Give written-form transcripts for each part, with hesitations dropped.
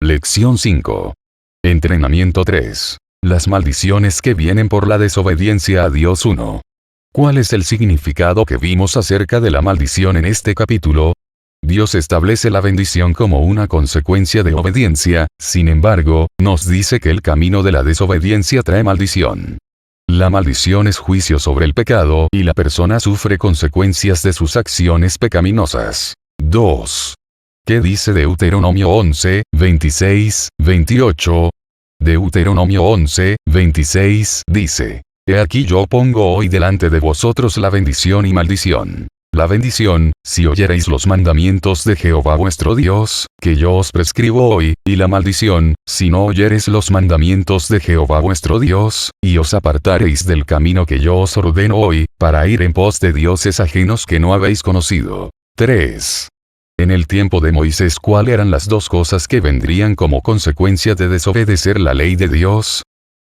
Lección 5. Entrenamiento 3. Las maldiciones que vienen por la desobediencia a Dios. 1. ¿Cuál es el significado que vimos acerca de la maldición en este capítulo? Dios establece la bendición como una consecuencia de obediencia, sin embargo, nos dice que el camino de la desobediencia trae maldición. La maldición es juicio sobre el pecado y la persona sufre consecuencias de sus acciones pecaminosas. 2. ¿Qué dice Deuteronomio 11, 26, 28? Deuteronomio 11, 26 dice: He aquí yo pongo hoy delante de vosotros la bendición y maldición. La bendición, si oyereis los mandamientos de Jehová vuestro Dios, que yo os prescribo hoy, y la maldición, si no oyereis los mandamientos de Jehová vuestro Dios, y os apartareis del camino que yo os ordeno hoy, para ir en pos de dioses ajenos que no habéis conocido. 3. En el tiempo de Moisés, ¿cuáles eran las dos cosas que vendrían como consecuencia de desobedecer la ley de Dios?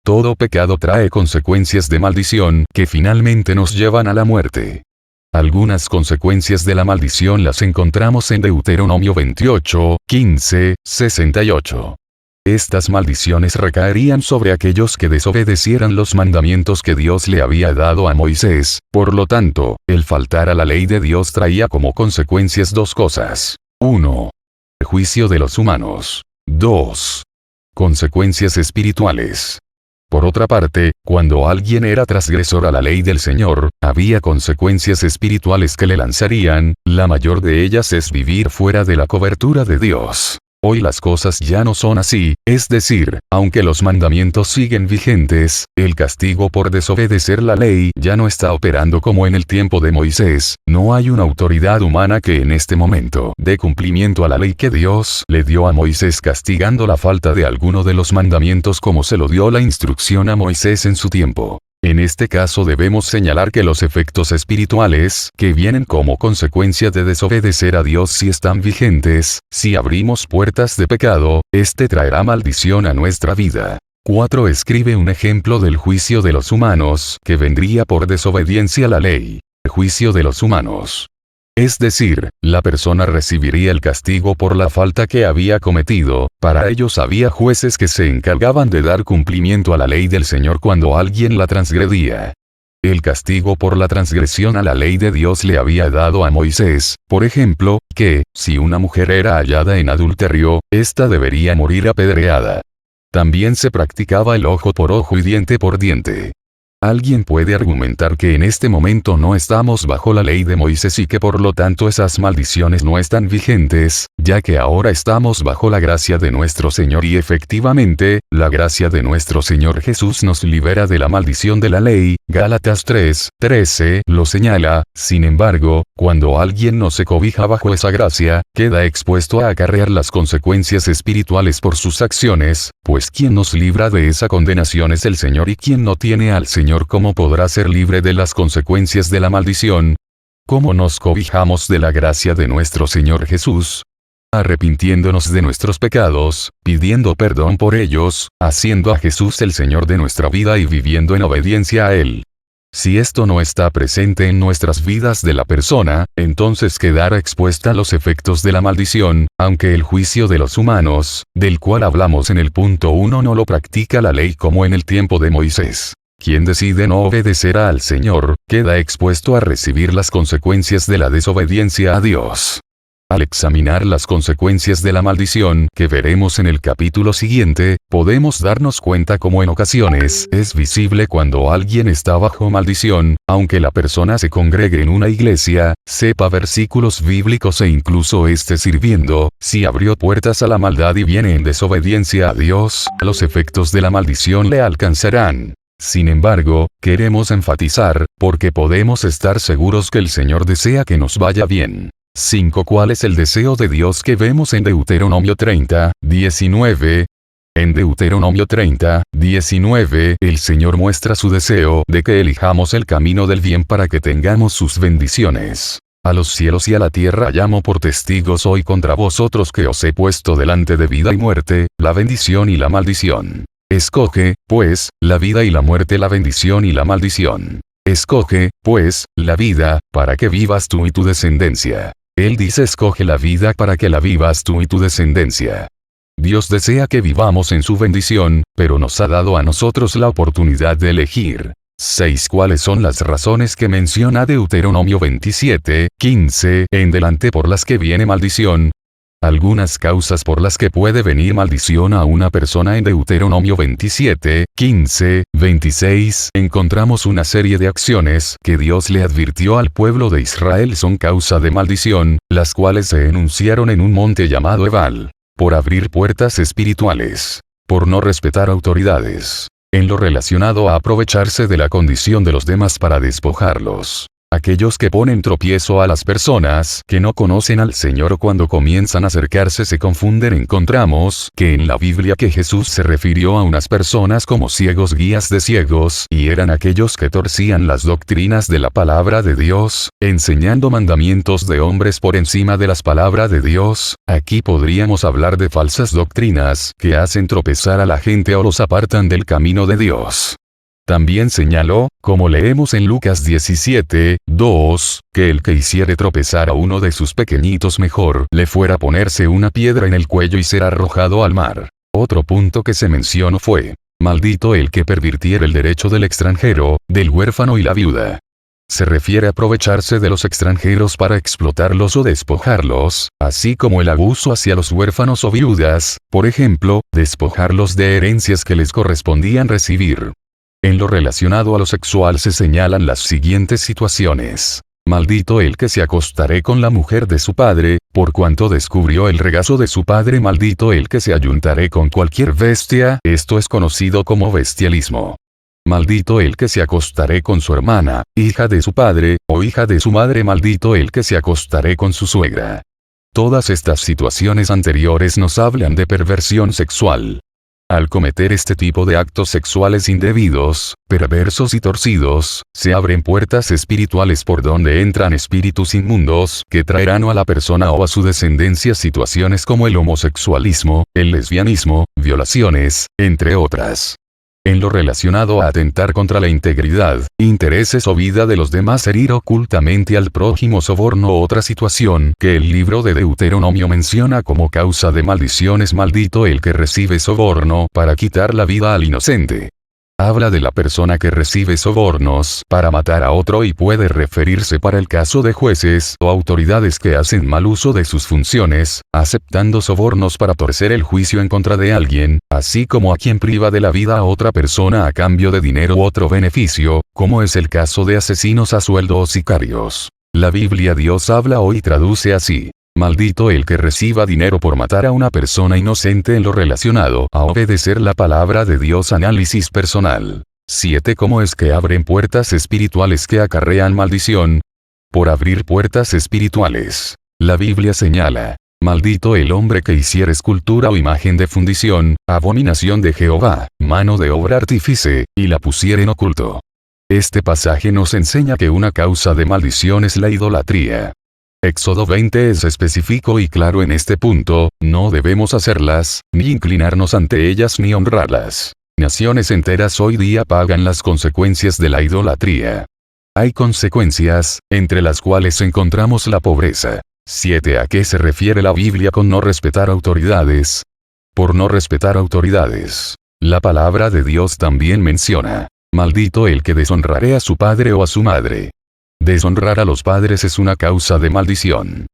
Todo pecado trae consecuencias de maldición que finalmente nos llevan a la muerte. Algunas consecuencias de la maldición las encontramos en Deuteronomio 28, 15, 68. Estas maldiciones recaerían sobre aquellos que desobedecieran los mandamientos que Dios le había dado a Moisés, por lo tanto, el faltar a la ley de Dios traía como consecuencias dos cosas. 1. Juicio de los humanos. 2. Consecuencias espirituales. Por otra parte, cuando alguien era transgresor a la ley del Señor, había consecuencias espirituales que le lanzarían, la mayor de ellas es vivir fuera de la cobertura de Dios. Hoy las cosas ya no son así, es decir, aunque los mandamientos siguen vigentes, el castigo por desobedecer la ley ya no está operando como en el tiempo de Moisés. No hay una autoridad humana que en este momento dé cumplimiento a la ley que Dios le dio a Moisés castigando la falta de alguno de los mandamientos como se lo dio la instrucción a Moisés en su tiempo. En este caso debemos señalar que los efectos espirituales que vienen como consecuencia de desobedecer a Dios sí están vigentes. Si abrimos puertas de pecado, este traerá maldición a nuestra vida. 4. Escribe un ejemplo del juicio de los humanos que vendría por desobediencia a la ley. El juicio de los humanos. Es decir, la persona recibiría el castigo por la falta que había cometido. Para ellos había jueces que se encargaban de dar cumplimiento a la ley del Señor cuando alguien la transgredía. El castigo por la transgresión a la ley de Dios le había dado a Moisés, por ejemplo, que, si una mujer era hallada en adulterio, ésta debería morir apedreada. También se practicaba el ojo por ojo y diente por diente. Alguien puede argumentar que en este momento no estamos bajo la ley de Moisés y que por lo tanto esas maldiciones no están vigentes, ya que ahora estamos bajo la gracia de nuestro Señor y efectivamente, la gracia de nuestro Señor Jesús nos libera de la maldición de la ley. Gálatas 3, 13 lo señala. Sin embargo, cuando alguien no se cobija bajo esa gracia, queda expuesto a acarrear las consecuencias espirituales por sus acciones, pues quien nos libra de esa condenación es el Señor y quien no tiene al Señor, ¿cómo podrá ser libre de las consecuencias de la maldición? ¿Cómo nos cobijamos de la gracia de nuestro Señor Jesús? Arrepintiéndonos de nuestros pecados, pidiendo perdón por ellos, haciendo a Jesús el Señor de nuestra vida y viviendo en obediencia a Él. Si esto no está presente en nuestras vidas de la persona, entonces quedará expuesta a los efectos de la maldición, aunque el juicio de los humanos, del cual hablamos en el punto 1, no lo practica la ley como en el tiempo de Moisés. Quien decide no obedecer al Señor, queda expuesto a recibir las consecuencias de la desobediencia a Dios. Al examinar las consecuencias de la maldición que veremos en el capítulo siguiente, podemos darnos cuenta cómo en ocasiones es visible cuando alguien está bajo maldición, aunque la persona se congregue en una iglesia, sepa versículos bíblicos e incluso esté sirviendo, si abrió puertas a la maldad y viene en desobediencia a Dios, los efectos de la maldición le alcanzarán. Sin embargo, queremos enfatizar, porque podemos estar seguros que el Señor desea que nos vaya bien. 5. ¿Cuál es el deseo de Dios que vemos en Deuteronomio 30, 19? En Deuteronomio 30, 19, el Señor muestra su deseo de que elijamos el camino del bien para que tengamos sus bendiciones. A los cielos y a la tierra llamo por testigos hoy contra vosotros que os he puesto delante de vida y muerte, la bendición y la maldición. Escoge, pues, la vida y la muerte, la bendición y la maldición. Escoge, pues, la vida, para que vivas tú y tu descendencia. Él dice escoge la vida para que la vivas tú y tu descendencia. Dios desea que vivamos en su bendición, pero nos ha dado a nosotros la oportunidad de elegir. 6. ¿Cuáles son las razones que menciona Deuteronomio 27:15 en delante por las que viene maldición? Algunas causas por las que puede venir maldición a una persona en Deuteronomio 27:15, 26. Encontramos una serie de acciones que Dios le advirtió al pueblo de Israel son causa de maldición, las cuales se enunciaron en un monte llamado Ebal. Por abrir puertas espirituales. Por no respetar autoridades. En lo relacionado a aprovecharse de la condición de los demás para despojarlos. Aquellos que ponen tropiezo a las personas que no conocen al Señor cuando comienzan a acercarse se confunden. Encontramos que en la Biblia que Jesús se refirió a unas personas como ciegos guías de ciegos y eran aquellos que torcían las doctrinas de la palabra de Dios, enseñando mandamientos de hombres por encima de las palabras de Dios. Aquí podríamos hablar de falsas doctrinas que hacen tropezar a la gente o los apartan del camino de Dios. También señaló, como leemos en Lucas 17:2, que el que hiciere tropezar a uno de sus pequeñitos mejor le fuera a ponerse una piedra en el cuello y ser arrojado al mar. Otro punto que se mencionó fue, maldito el que pervirtiere el derecho del extranjero, del huérfano y la viuda. Se refiere a aprovecharse de los extranjeros para explotarlos o despojarlos, así como el abuso hacia los huérfanos o viudas, por ejemplo, despojarlos de herencias que les correspondían recibir. En lo relacionado a lo sexual se señalan las siguientes situaciones. Maldito el que se acostaré con la mujer de su padre, por cuanto descubrió el regazo de su padre. Maldito el que se ayuntaré con cualquier bestia, esto es conocido como bestialismo. Maldito el que se acostaré con su hermana, hija de su padre, o hija de su madre. Maldito el que se acostaré con su suegra. Todas estas situaciones anteriores nos hablan de perversión sexual. Al cometer este tipo de actos sexuales indebidos, perversos y torcidos, se abren puertas espirituales por donde entran espíritus inmundos que traerán a la persona o a su descendencia situaciones como el homosexualismo, el lesbianismo, violaciones, entre otras. En lo relacionado a atentar contra la integridad, intereses o vida de los demás, herir ocultamente al prójimo, soborno. Otra situación que el libro de Deuteronomio menciona como causa de maldición es maldito el que recibe soborno para quitar la vida al inocente. Habla de la persona que recibe sobornos para matar a otro y puede referirse para el caso de jueces o autoridades que hacen mal uso de sus funciones, aceptando sobornos para torcer el juicio en contra de alguien, así como a quien priva de la vida a otra persona a cambio de dinero u otro beneficio, como es el caso de asesinos a sueldo o sicarios. La Biblia Dios habla hoy y traduce así. Maldito el que reciba dinero por matar a una persona inocente. En lo relacionado a obedecer la palabra de Dios. Análisis personal. 7. ¿Cómo es que abren puertas espirituales que acarrean maldición? Por abrir puertas espirituales. La Biblia señala. Maldito el hombre que hiciere escultura o imagen de fundición, abominación de Jehová, mano de obra artífice, y la pusiere en oculto. Este pasaje nos enseña que una causa de maldición es la idolatría. Éxodo 20 es específico y claro en este punto, no debemos hacerlas, ni inclinarnos ante ellas ni honrarlas. Naciones enteras hoy día pagan las consecuencias de la idolatría. Hay consecuencias, entre las cuales encontramos la pobreza. 7. ¿A qué se refiere la Biblia con no respetar autoridades? Por no respetar autoridades. La palabra de Dios también menciona, maldito el que deshonraré a su padre o a su madre. Deshonrar a los padres es una causa de maldición.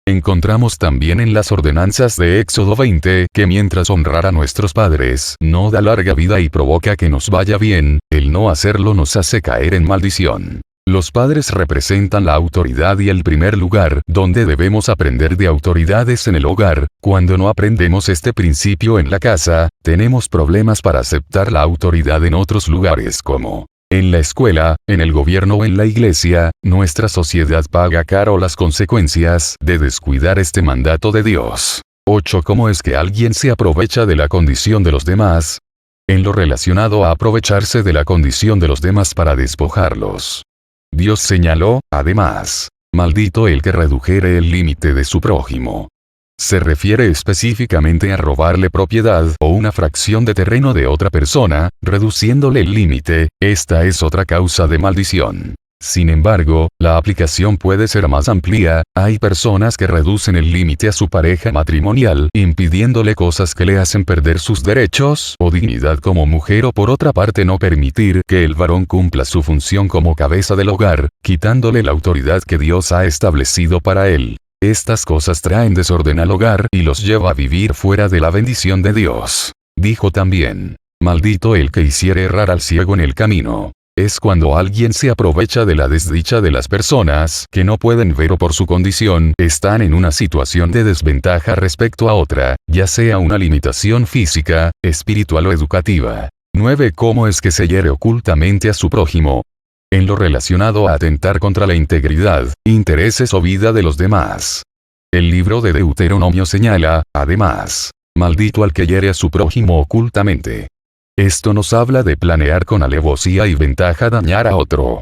Encontramos también en las ordenanzas de Éxodo 20 que mientras honrar a nuestros padres no da larga vida y provoca que nos vaya bien, el no hacerlo nos hace caer en maldición. Los padres representan la autoridad y el primer lugar donde debemos aprender de autoridades en el hogar. Cuando no aprendemos este principio en la casa, tenemos problemas para aceptar la autoridad en otros lugares como en la escuela, en el gobierno o en la iglesia. Nuestra sociedad paga caro las consecuencias de descuidar este mandato de Dios. 8. ¿Cómo es que alguien se aprovecha de la condición de los demás? En lo relacionado a aprovecharse de la condición de los demás para despojarlos. Dios señaló, además, maldito el que redujere el límite de su prójimo. Se refiere específicamente a robarle propiedad o una fracción de terreno de otra persona, reduciéndole el límite. Esta es otra causa de maldición. Sin embargo, la aplicación puede ser más amplia. Hay personas que reducen el límite a su pareja matrimonial, impidiéndole cosas que le hacen perder sus derechos o dignidad como mujer, o por otra parte no permitir que el varón cumpla su función como cabeza del hogar, quitándole la autoridad que Dios ha establecido para él. Estas cosas traen desorden al hogar y los lleva a vivir fuera de la bendición de Dios. Dijo también: maldito el que hiciere errar al ciego en el camino. Es cuando alguien se aprovecha de la desdicha de las personas que no pueden ver o por su condición están en una situación de desventaja respecto a otra, ya sea una limitación física, espiritual o educativa. 9. ¿Cómo es que se hiere ocultamente a su prójimo? En lo relacionado a atentar contra la integridad, intereses o vida de los demás. El libro de Deuteronomio señala, además: maldito al que hiere a su prójimo ocultamente. Esto nos habla de planear con alevosía y ventaja dañar a otro.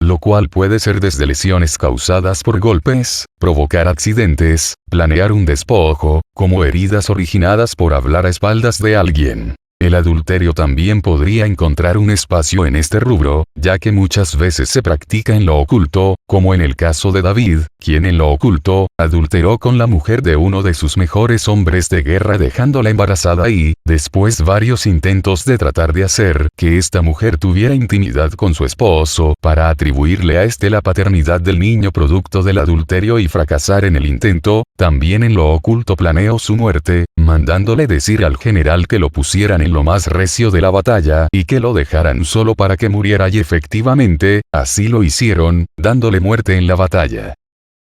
Lo cual puede ser desde lesiones causadas por golpes, provocar accidentes, planear un despojo, como heridas originadas por hablar a espaldas de alguien. El adulterio también podría encontrar un espacio en este rubro, ya que muchas veces se practica en lo oculto, como en el caso de David, quien en lo oculto, adulteró con la mujer de uno de sus mejores hombres de guerra dejándola embarazada y, después varios intentos de tratar de hacer que esta mujer tuviera intimidad con su esposo para atribuirle a este la paternidad del niño producto del adulterio y fracasar en el intento, también en lo oculto planeó su muerte, mandándole decir al general que lo pusieran en lo más recio de la batalla y que lo dejaran solo para que muriera, y efectivamente, así lo hicieron, dándole muerte en la batalla.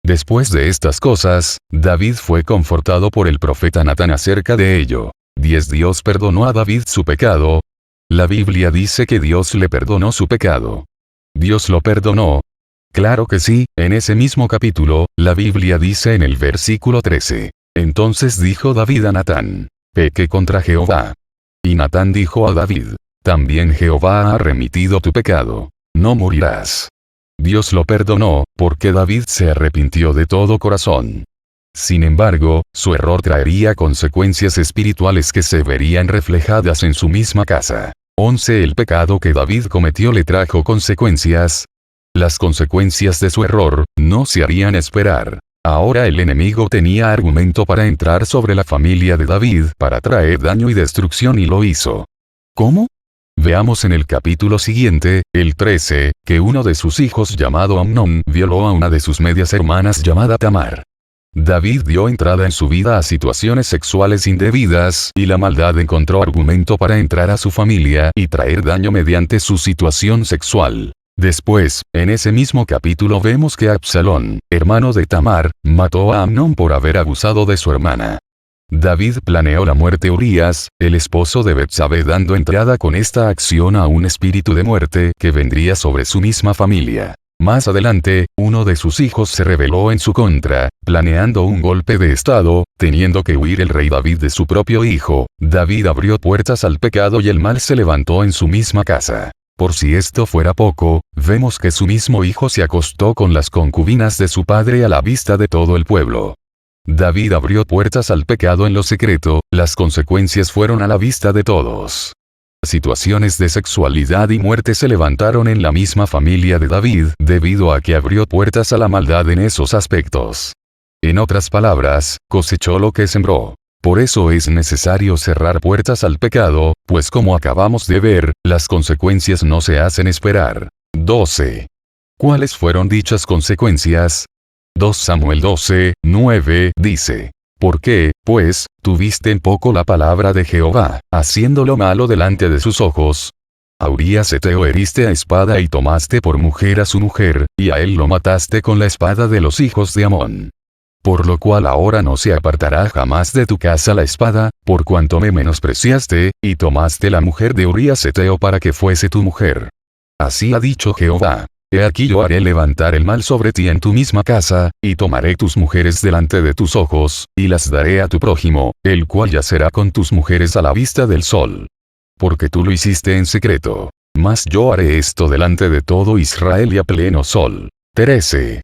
Después de estas cosas, David fue confortado por el profeta Natán acerca de ello. 10. Dios perdonó a David su pecado. La Biblia dice que Dios le perdonó su pecado. ¿Dios lo perdonó? Claro que sí. En ese mismo capítulo, la Biblia dice en el versículo 13: entonces dijo David a Natán: pequé contra Jehová. Y Natán dijo a David: también Jehová ha remitido tu pecado. No morirás. Dios lo perdonó, porque David se arrepintió de todo corazón. Sin embargo, su error traería consecuencias espirituales que se verían reflejadas en su misma casa. 11. El pecado que David cometió le trajo consecuencias. Las consecuencias de su error no se harían esperar. Ahora el enemigo tenía argumento para entrar sobre la familia de David para traer daño y destrucción, y lo hizo. ¿Cómo? Veamos en el capítulo siguiente, el 13, que uno de sus hijos llamado Amnón violó a una de sus medias hermanas llamada Tamar. David dio entrada en su vida a situaciones sexuales indebidas y la maldad encontró argumento para entrar a su familia y traer daño mediante su situación sexual. Después, en ese mismo capítulo vemos que Absalón, hermano de Tamar, mató a Amnón por haber abusado de su hermana. David planeó la muerte de Urías, el esposo de Betsabé, dando entrada con esta acción a un espíritu de muerte que vendría sobre su misma familia. Más adelante, uno de sus hijos se rebeló en su contra, planeando un golpe de estado, teniendo que huir el rey David de su propio hijo. David abrió puertas al pecado y el mal se levantó en su misma casa. Por si esto fuera poco, vemos que su mismo hijo se acostó con las concubinas de su padre a la vista de todo el pueblo. David abrió puertas al pecado en lo secreto, las consecuencias fueron a la vista de todos. Situaciones de sexualidad y muerte se levantaron en la misma familia de David debido a que abrió puertas a la maldad en esos aspectos. En otras palabras, cosechó lo que sembró. Por eso es necesario cerrar puertas al pecado, pues como acabamos de ver, las consecuencias no se hacen esperar. 12. ¿Cuáles fueron dichas consecuencias? 2 Samuel 12, 9, dice: ¿por qué, pues, tuviste en poco la palabra de Jehová, haciendo lo malo delante de sus ojos? A Urías heteo heriste a espada y tomaste por mujer a su mujer, y a él lo mataste con la espada de los hijos de Amón. Por lo cual ahora no se apartará jamás de tu casa la espada, por cuanto me menospreciaste, y tomaste la mujer de Urías heteo para que fuese tu mujer. Así ha dicho Jehová: he aquí yo haré levantar el mal sobre ti en tu misma casa, y tomaré tus mujeres delante de tus ojos, y las daré a tu prójimo, el cual yacerá con tus mujeres a la vista del sol. Porque tú lo hiciste en secreto. Mas yo haré esto delante de todo Israel y a pleno sol. 13.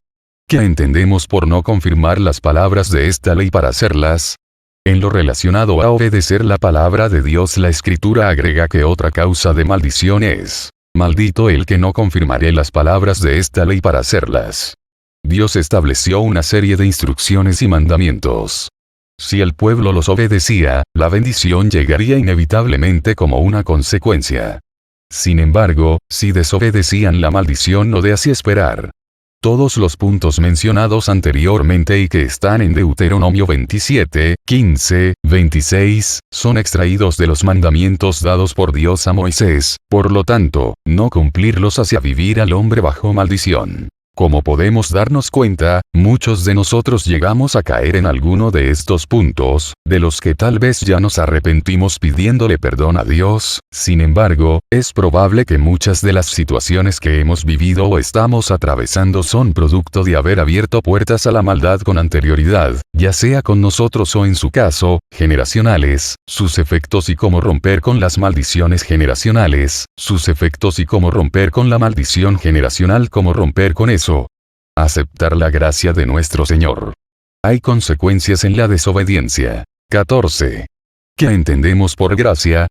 ¿Qué entendemos por no confirmar las palabras de esta ley para hacerlas? En lo relacionado a obedecer la palabra de Dios, la Escritura agrega que otra causa de maldición es Maldito el que no confirmare las palabras de esta ley para hacerlas. Dios estableció una serie de instrucciones y mandamientos. Si el pueblo los obedecía, la bendición llegaría inevitablemente como una consecuencia. Sin embargo, si desobedecían, la maldición no hacía esperar. Todos los puntos mencionados anteriormente y que están en Deuteronomio 27, 15, 26, son extraídos de los mandamientos dados por Dios a Moisés, por lo tanto, no cumplirlos hacía vivir al hombre bajo maldición. Como podemos darnos cuenta, muchos de nosotros llegamos a caer en alguno de estos puntos, de los que tal vez ya nos arrepentimos pidiéndole perdón a Dios. Sin embargo, es probable que muchas de las situaciones que hemos vivido o estamos atravesando son producto de haber abierto puertas a la maldad con anterioridad, ya sea con nosotros o en su caso, generacionales, sus efectos y cómo romper con las maldiciones generacionales, sus efectos y cómo romper con la maldición generacional, cómo romper con eso. Aceptar la gracia de nuestro Señor. Hay consecuencias en la desobediencia. 14. ¿Qué entendemos por gracia?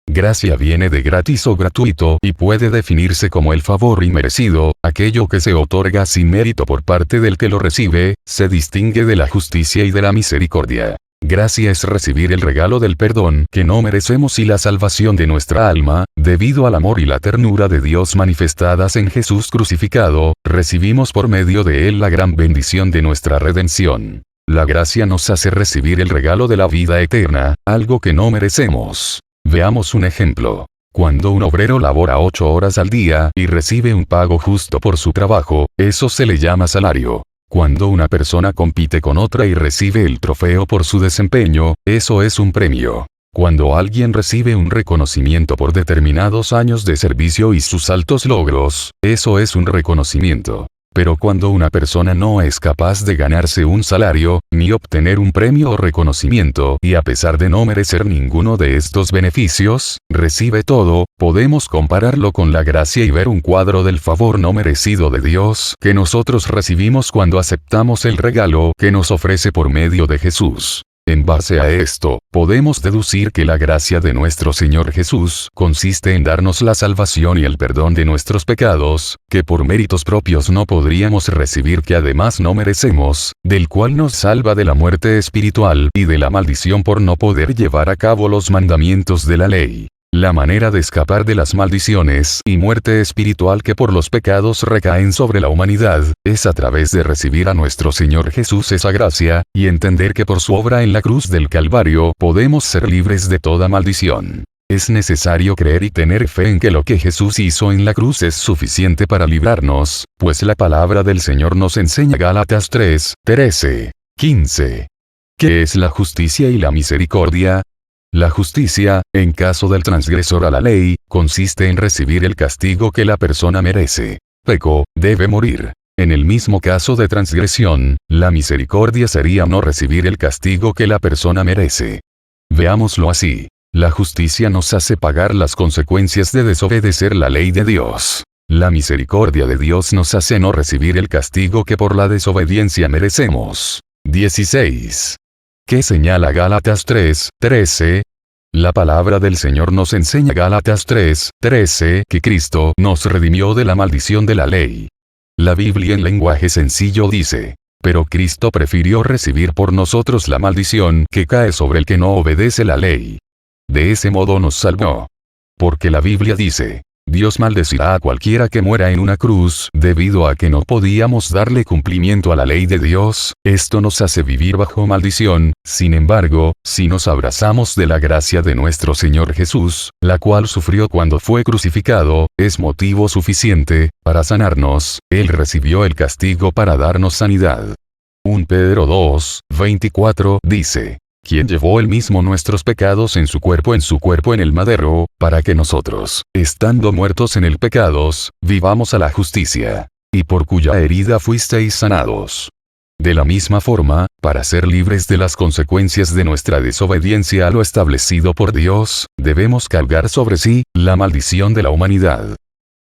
Gracia viene de gratis o gratuito y puede definirse como el favor inmerecido, aquello que se otorga sin mérito por parte del que lo recibe, se distingue de la justicia y de la misericordia. Gracia es recibir el regalo del perdón que no merecemos y la salvación de nuestra alma, debido al amor y la ternura de Dios manifestadas en Jesús crucificado, recibimos por medio de él la gran bendición de nuestra redención. La gracia nos hace recibir el regalo de la vida eterna, algo que no merecemos. Veamos un ejemplo. Cuando un obrero labora 8 horas al día y recibe un pago justo por su trabajo, eso se le llama salario. Cuando una persona compite con otra y recibe el trofeo por su desempeño, eso es un premio. Cuando alguien recibe un reconocimiento por determinados años de servicio y sus altos logros, eso es un reconocimiento. Pero cuando una persona no es capaz de ganarse un salario, ni obtener un premio o reconocimiento, y a pesar de no merecer ninguno de estos beneficios, recibe todo, podemos compararlo con la gracia y ver un cuadro del favor no merecido de Dios que nosotros recibimos cuando aceptamos el regalo que nos ofrece por medio de Jesús. En base a esto, podemos deducir que la gracia de nuestro Señor Jesús consiste en darnos la salvación y el perdón de nuestros pecados, que por méritos propios no podríamos recibir, que además no merecemos, del cual nos salva de la muerte espiritual y de la maldición por no poder llevar a cabo los mandamientos de la ley. La manera de escapar de las maldiciones y muerte espiritual que por los pecados recaen sobre la humanidad, es a través de recibir a nuestro Señor Jesús esa gracia, y entender que por su obra en la cruz del Calvario podemos ser libres de toda maldición. Es necesario creer y tener fe en que lo que Jesús hizo en la cruz es suficiente para librarnos, pues la palabra del Señor nos enseña. Gálatas 3, 13, 15. ¿Qué es la justicia y la misericordia? La justicia, en caso del transgresor a la ley, consiste en recibir el castigo que la persona merece. Pecó, debe morir. En el mismo caso de transgresión, la misericordia sería no recibir el castigo que la persona merece. Veámoslo así. La justicia nos hace pagar las consecuencias de desobedecer la ley de Dios. La misericordia de Dios nos hace no recibir el castigo que por la desobediencia merecemos. 16. ¿Qué señala Gálatas 3, 13? La palabra del Señor nos enseña. Gálatas 3, 13, que Cristo nos redimió de la maldición de la ley. La Biblia en lenguaje sencillo dice: pero Cristo prefirió recibir por nosotros la maldición que cae sobre el que no obedece la ley. De ese modo nos salvó. Porque la Biblia dice: Dios maldecirá a cualquiera que muera en una cruz, debido a que no podíamos darle cumplimiento a la ley de Dios. Esto nos hace vivir bajo maldición. Sin embargo, si nos abrazamos de la gracia de nuestro Señor Jesús, la cual sufrió cuando fue crucificado, es motivo suficiente para sanarnos. Él recibió el castigo para darnos sanidad. 1 Pedro 2, 24 dice: quien llevó él mismo nuestros pecados en su cuerpo en el madero, para que nosotros, estando muertos en el pecados, vivamos a la justicia, y por cuya herida fuisteis sanados. De la misma forma, para ser libres de las consecuencias de nuestra desobediencia a lo establecido por Dios, debemos cargar sobre sí la maldición de la humanidad.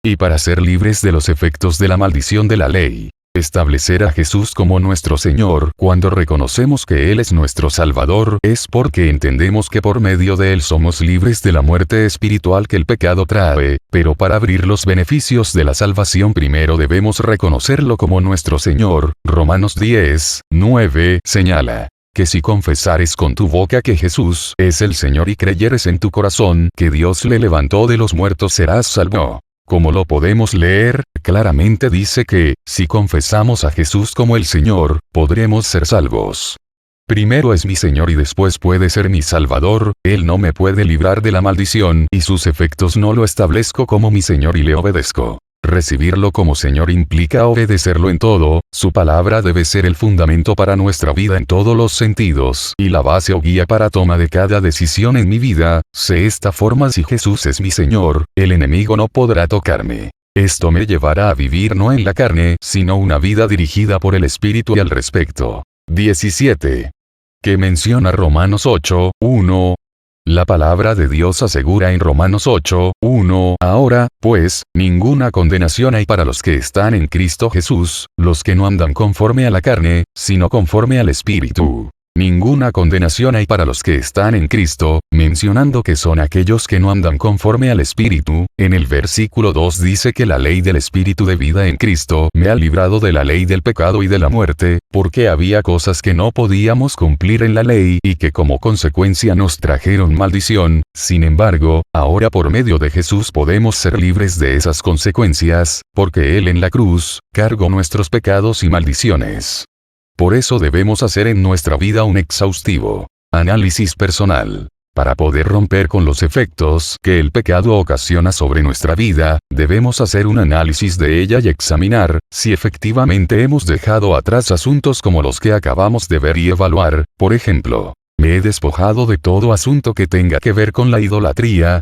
Y para ser libres de los efectos de la maldición de la ley, Establecer a Jesús como nuestro Señor cuando reconocemos que Él es nuestro Salvador es porque entendemos que por medio de Él somos libres de la muerte espiritual que el pecado trae, pero para abrir los beneficios de la salvación primero debemos reconocerlo como nuestro Señor. Romanos 10:9 señala que si confesares con tu boca que Jesús es el Señor y creyeres en tu corazón que Dios le levantó de los muertos serás salvo. Como lo podemos leer, claramente dice que, si confesamos a Jesús como el Señor, podremos ser salvos. Primero es mi Señor y después puede ser mi Salvador, Él no me puede librar de la maldición y sus efectos no lo establezco como mi Señor y le obedezco. Recibirlo como Señor implica obedecerlo en todo, su palabra debe ser el fundamento para nuestra vida en todos los sentidos y la base o guía para toma de cada decisión en mi vida. De esta forma, si Jesús es mi Señor, el enemigo no podrá tocarme. Esto me llevará a vivir no en la carne, sino una vida dirigida por el Espíritu y al respecto. 17. Que menciona Romanos 8:1. La palabra de Dios asegura en Romanos 8:1, ahora, pues, ninguna condenación hay para los que están en Cristo Jesús, los que no andan conforme a la carne, sino conforme al Espíritu. Ninguna condenación hay para los que están en Cristo, mencionando que son aquellos que no andan conforme al Espíritu. En el versículo 2 dice que la ley del Espíritu de vida en Cristo me ha librado de la ley del pecado y de la muerte, porque había cosas que no podíamos cumplir en la ley y que como consecuencia nos trajeron maldición. Sin embargo, ahora por medio de Jesús podemos ser libres de esas consecuencias, porque Él en la cruz cargó nuestros pecados y maldiciones. Por eso debemos hacer en nuestra vida un exhaustivo análisis personal. Para poder romper con los efectos que el pecado ocasiona sobre nuestra vida, debemos hacer un análisis de ella y examinar si efectivamente hemos dejado atrás asuntos como los que acabamos de ver y evaluar. Por ejemplo, ¿me he despojado de todo asunto que tenga que ver con la idolatría?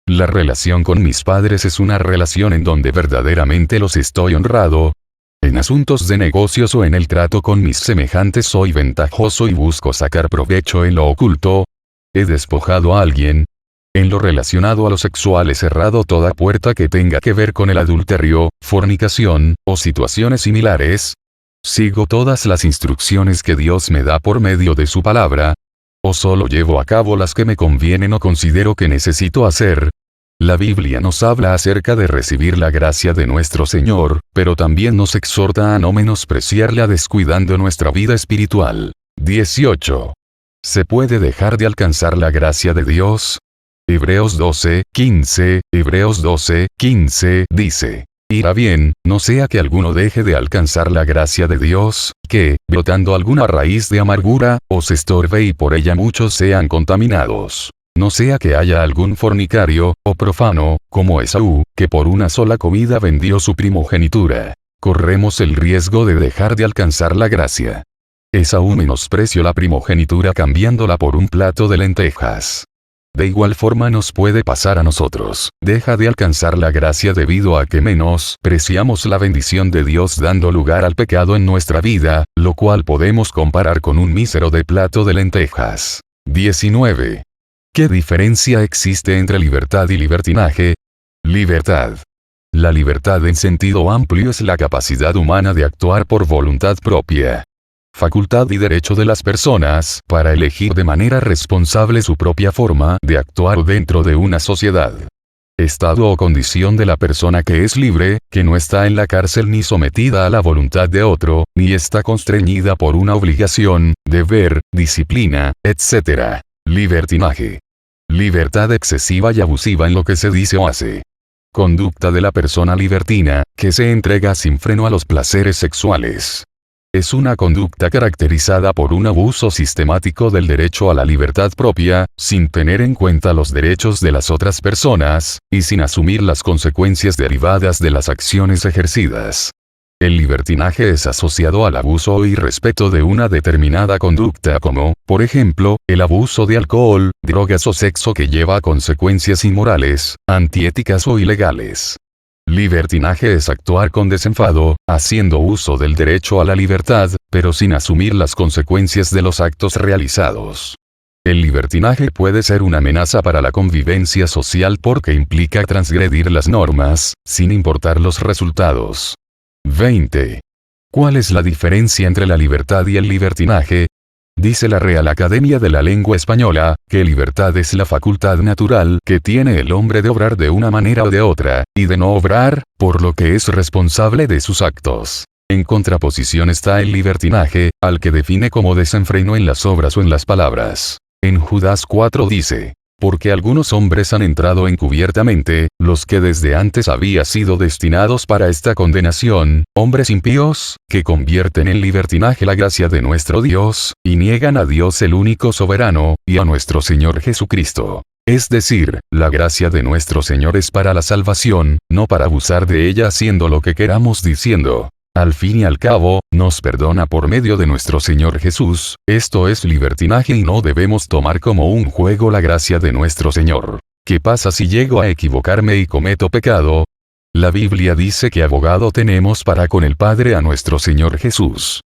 La relación con mis padres es una relación en donde verdaderamente los estoy honrado. En asuntos de negocios o en el trato con mis semejantes soy ventajoso y busco sacar provecho en lo oculto. ¿He despojado a alguien? En lo relacionado a lo sexual he cerrado toda puerta que tenga que ver con el adulterio, fornicación, o situaciones similares. ¿Sigo todas las instrucciones que Dios me da por medio de su palabra? ¿O solo llevo a cabo las que me convienen o considero que necesito hacer? La Biblia nos habla acerca de recibir la gracia de nuestro Señor, pero también nos exhorta a no menospreciarla descuidando nuestra vida espiritual. 18. ¿Se puede dejar de alcanzar la gracia de Dios? Hebreos 12:15 dice: Irá bien, no sea que alguno deje de alcanzar la gracia de Dios, que, brotando alguna raíz de amargura, os estorbe y por ella muchos sean contaminados. No sea que haya algún fornicario, o profano, como Esaú, que por una sola comida vendió su primogenitura. Corremos el riesgo de dejar de alcanzar la gracia. Esaú menospreció la primogenitura cambiándola por un plato de lentejas. De igual forma nos puede pasar a nosotros. Deja de alcanzar la gracia debido a que menospreciamos la bendición de Dios dando lugar al pecado en nuestra vida, lo cual podemos comparar con un mísero de plato de lentejas. 19. ¿Qué diferencia existe entre libertad y libertinaje? Libertad. La libertad en sentido amplio es la capacidad humana de actuar por voluntad propia. Facultad y derecho de las personas para elegir de manera responsable su propia forma de actuar dentro de una sociedad. Estado o condición de la persona que es libre, que no está en la cárcel ni sometida a la voluntad de otro, ni está constreñida por una obligación, deber, disciplina, etc. Libertinaje. Libertad excesiva y abusiva en lo que se dice o hace. Conducta de la persona libertina, que se entrega sin freno a los placeres sexuales. Es una conducta caracterizada por un abuso sistemático del derecho a la libertad propia, sin tener en cuenta los derechos de las otras personas, y sin asumir las consecuencias derivadas de las acciones ejercidas. El libertinaje es asociado al abuso o irrespeto de una determinada conducta como, por ejemplo, el abuso de alcohol, drogas o sexo que lleva a consecuencias inmorales, antiéticas o ilegales. Libertinaje es actuar con desenfado, haciendo uso del derecho a la libertad, pero sin asumir las consecuencias de los actos realizados. El libertinaje puede ser una amenaza para la convivencia social porque implica transgredir las normas, sin importar los resultados. 20. ¿Cuál es la diferencia entre la libertad y el libertinaje? Dice la Real Academia de la Lengua Española, que libertad es la facultad natural que tiene el hombre de obrar de una manera o de otra, y de no obrar, por lo que es responsable de sus actos. En contraposición está el libertinaje, al que define como desenfreno en las obras o en las palabras. En Judas 4 dice: porque algunos hombres han entrado encubiertamente, los que desde antes había sido destinados para esta condenación, hombres impíos, que convierten en libertinaje la gracia de nuestro Dios, y niegan a Dios el único soberano, y a nuestro Señor Jesucristo. Es decir, la gracia de nuestro Señor es para la salvación, no para abusar de ella haciendo lo que queramos diciendo: al fin y al cabo, nos perdona por medio de nuestro Señor Jesús. Esto es libertinaje y no debemos tomar como un juego la gracia de nuestro Señor. ¿Qué pasa si llego a equivocarme y cometo pecado? La Biblia dice que abogado tenemos para con el Padre a nuestro Señor Jesús.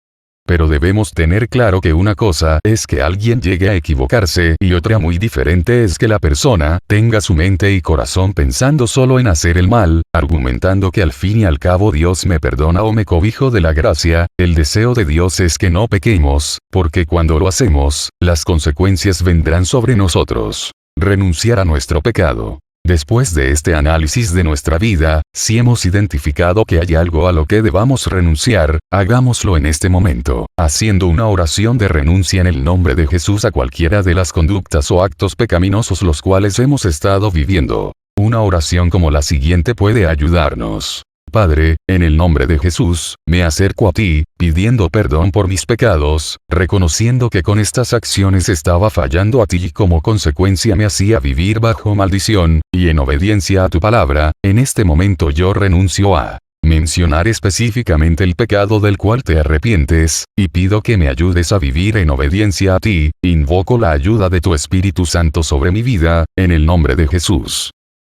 Pero debemos tener claro que una cosa es que alguien llegue a equivocarse y otra muy diferente es que la persona tenga su mente y corazón pensando solo en hacer el mal, argumentando que al fin y al cabo Dios me perdona o me cobijo de la gracia. El deseo de Dios es que no pequemos, porque cuando lo hacemos, las consecuencias vendrán sobre nosotros. Renunciar a nuestro pecado. Después de este análisis de nuestra vida, si hemos identificado que hay algo a lo que debamos renunciar, hagámoslo en este momento, haciendo una oración de renuncia en el nombre de Jesús a cualquiera de las conductas o actos pecaminosos los cuales hemos estado viviendo. Una oración como la siguiente puede ayudarnos. Padre, en el nombre de Jesús, me acerco a ti, pidiendo perdón por mis pecados, reconociendo que con estas acciones estaba fallando a ti y como consecuencia me hacía vivir bajo maldición, y en obediencia a tu palabra, en este momento yo renuncio a mencionar específicamente el pecado del cual te arrepientes, y pido que me ayudes a vivir en obediencia a ti. Invoco la ayuda de tu Espíritu Santo sobre mi vida, en el nombre de Jesús.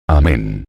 Amén.